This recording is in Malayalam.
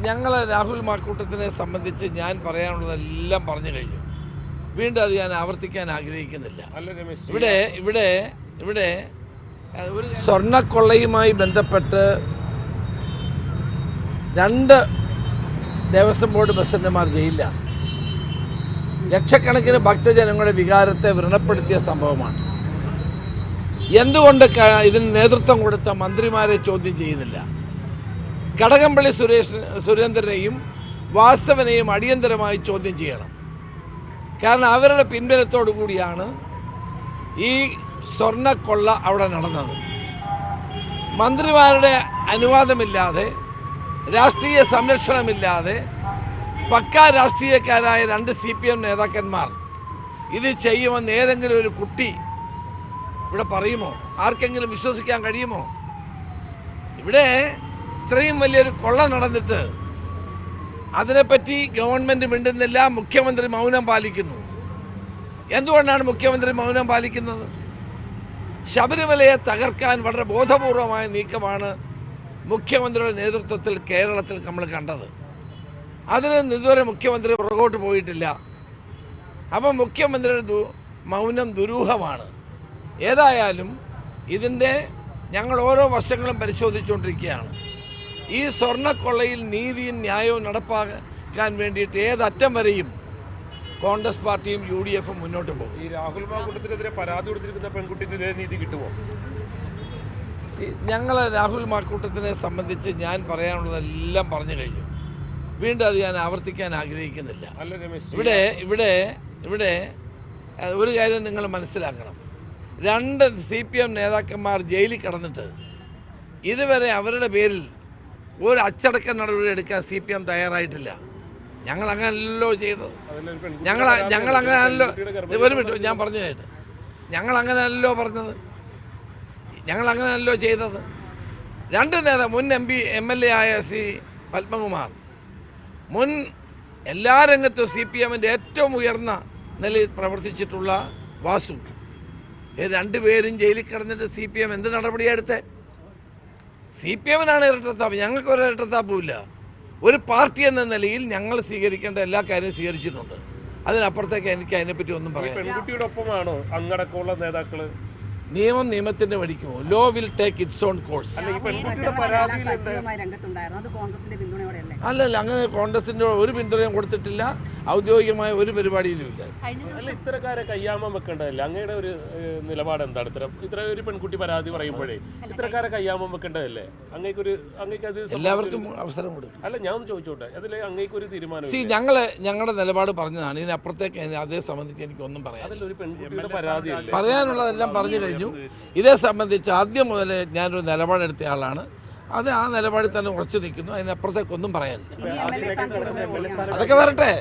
ഞങ്ങൾ രാഹുൽ മാക്കൂട്ടത്തിനെ സംബന്ധിച്ച് ഞാൻ പറയാനുള്ളതെല്ലാം പറഞ്ഞു കഴിഞ്ഞു. വീണ്ടും അത് ഞാൻ ആവർത്തിക്കാൻ ആഗ്രഹിക്കുന്നില്ല. ഇവിടെ ഒരു സ്വർണ്ണക്കൊള്ളയുമായി ബന്ധപ്പെട്ട് 2 ദേവസ്വം ബോർഡ് പ്രസിഡന്റുമാർ ജയിലിലാണ്. ലക്ഷക്കണക്കിന് ഭക്തജനങ്ങളുടെ വികാരത്തെ വ്രണപ്പെടുത്തിയ സംഭവമാണ്. എന്തുകൊണ്ട് ഇതിന് നേതൃത്വം കൊടുത്ത മന്ത്രിമാരെ ചോദ്യം ചെയ്യുന്നില്ല? കടകംപള്ളി സുരേന്ദ്രനെയും വാസവനെയും അടിയന്തരമായി ചോദ്യം ചെയ്യണം. കാരണം അവരുടെ പിൻബലത്തോടു കൂടിയാണ് ഈ സ്വർണ്ണക്കൊള്ള അവിടെ നടന്നത്. മന്ത്രിമാരുടെ അനുവാദമില്ലാതെ, രാഷ്ട്രീയ സംരക്ഷണമില്ലാതെ പക്കാ രാഷ്ട്രീയക്കാരായ 2 CPM നേതാക്കന്മാർ ഇത് ചെയ്യുമെന്ന് ഏതെങ്കിലും ഒരു കുട്ടി ഇവിടെ പറയുമോ? ആർക്കെങ്കിലും വിശ്വസിക്കാൻ കഴിയുമോ? ഇവിടെ ഇത്രയും വലിയൊരു കൊള്ള നടന്നിട്ട് അതിനെപ്പറ്റി ഗവൺമെൻറ് മിണ്ടുന്നില്ല. മുഖ്യമന്ത്രി മൗനം പാലിക്കുന്നു. എന്തുകൊണ്ടാണ് മുഖ്യമന്ത്രി മൗനം പാലിക്കുന്നത്? ശബരിമലയെ തകർക്കാൻ വളരെ ബോധപൂർവമായ നീക്കമാണ് മുഖ്യമന്ത്രിയുടെ നേതൃത്വത്തിൽ കേരളത്തിൽ നമ്മൾ കണ്ടത്. അതിന് ഇതുവരെ മുഖ്യമന്ത്രി പുറകോട്ട് പോയിട്ടില്ല. അപ്പം മുഖ്യമന്ത്രിയുടെ മൗനം ദുരൂഹമാണ്. ഏതായാലും ഇതിൻ്റെ ഞങ്ങൾ ഓരോ വശങ്ങളും പരിശോധിച്ചുകൊണ്ടിരിക്കുകയാണ്. ഈ സ്വർണ്ണക്കൊള്ളയിൽ നീതിയും ന്യായവും നടപ്പാക്കാൻ വേണ്ടിയിട്ട് ഏതറ്റം വരെയും കോൺഗ്രസ് പാർട്ടിയും UDFും മുന്നോട്ട് പോകും. ഈ രാഹുൽ മാക്കൂട്ടത്തിനെതിരെ പരാതി കൊടുത്തിരിക്കുന്ന പെൺകുട്ടിക്ക് നീതി കിട്ടുമോ? ഞങ്ങൾ രാഹുൽ മാക്കൂട്ടത്തിനെ സംബന്ധിച്ച് ഞാൻ പറയാനുള്ളതെല്ലാം പറഞ്ഞു കഴിഞ്ഞു. വീണ്ടും അത് ഞാൻ ആവർത്തിക്കാൻ ആഗ്രഹിക്കുന്നില്ല. ഇവിടെ ഒരു കാര്യം നിങ്ങൾ മനസ്സിലാക്കണം. 2 CPM നേതാക്കന്മാർ ജയിലിൽ കിടന്നിട്ട് ഇതുവരെ അവരുടെ പേരിൽ ഒരു അച്ചടക്ക നടപടി എടുക്കാൻ CPM തയ്യാറായിട്ടില്ല. ഞങ്ങൾ അങ്ങനെയല്ലോ ചെയ്തത്. ഞങ്ങൾ അങ്ങനെയല്ലോ. ഒരു മിനിറ്റ് ഞാൻ പറഞ്ഞു കേട്ട്. ഞങ്ങൾ അങ്ങനെയല്ലോ പറഞ്ഞത്. ഞങ്ങൾ അങ്ങനെയല്ലോ ചെയ്തത്. 2 മുൻ MLA ആയ ശ്രീ പത്മകുമാർ, മുൻ എല്ലാ രംഗത്തും CPMൻ്റെ ഏറ്റവും ഉയർന്ന നിലയിൽ പ്രവർത്തിച്ചിട്ടുള്ള വാസു, 2 പേരും ജയിലിൽ കിടന്നിട്ട് CPM എന്ത് നടപടിയാണ് എടുത്തത്? CPMനാണ് ഇരട്ടത്താപ്പ്. ഞങ്ങൾക്കൊരു ഇരട്ടത്താപ്പുമില്ല. ഒരു പാർട്ടി എന്ന നിലയിൽ ഞങ്ങൾ സ്വീകരിക്കേണ്ട എല്ലാ കാര്യവും സ്വീകരിച്ചിട്ടുണ്ട്. അതിനപ്പുറത്തേക്ക് എനിക്ക് അതിനെപ്പറ്റി ഒന്നും പറയാം. പെൺകുട്ടിയുടെ ഒപ്പമാണോ അങ്ങടക്കമുള്ള നേതാക്കൾ? നിയമം നിയമത്തിന്റെ വഴിക്കുമോ? Law will take its own course. അല്ലല്ല, അങ്ങനെ കോൺഗ്രസിന്റെ ഒരു പിന്തുണയും കൊടുത്തിട്ടില്ല. ഔദ്യോഗികമായ ഒരു പരിപാടിയിലും ഇല്ല. അല്ല, ഇത്തരക്കാരെ കയ്യാമം വെക്കേണ്ടതല്ല. അങ്ങയുടെ ഒരു നിലപാട് എന്താണ്? ഇത്ര ഒരു പെൺകുട്ടി പരാതി പറയുമ്പോഴേ ഇത്തരക്കാരെ കയ്യാമം വെക്കേണ്ടതല്ലേ? അങ്ങേക്ക് അത് എല്ലാവർക്കും അവസരം കൊടുക്കും. അല്ല, ഞാൻ ഒന്ന് ചോദിച്ചോട്ടെ, അതിൽ അങ്ങേക്കൊരു തീരുമാനം? ഞങ്ങളുടെ നിലപാട് പറഞ്ഞതാണ്. ഇതിനപ്പുറത്തേക്ക് അതേ സംബന്ധിച്ച് എനിക്കൊന്നും പറയാം. അതിലൊരു പെൺകുട്ടിയുടെ പരാതി പറയാനുള്ളതെല്ലാം പറഞ്ഞു കഴിഞ്ഞു. ഇതേ സംബന്ധിച്ച് ആദ്യം മുതൽ ഞാനൊരു നിലപാടെടുത്ത ആളാണ്. അത് ആ നിലപാടിൽ തന്നെ ഉറച്ചു നിൽക്കുന്നു. അതിനപ്പുറത്തേക്കൊന്നും പറയാനില്ല. അതൊക്കെ വരട്ടെ.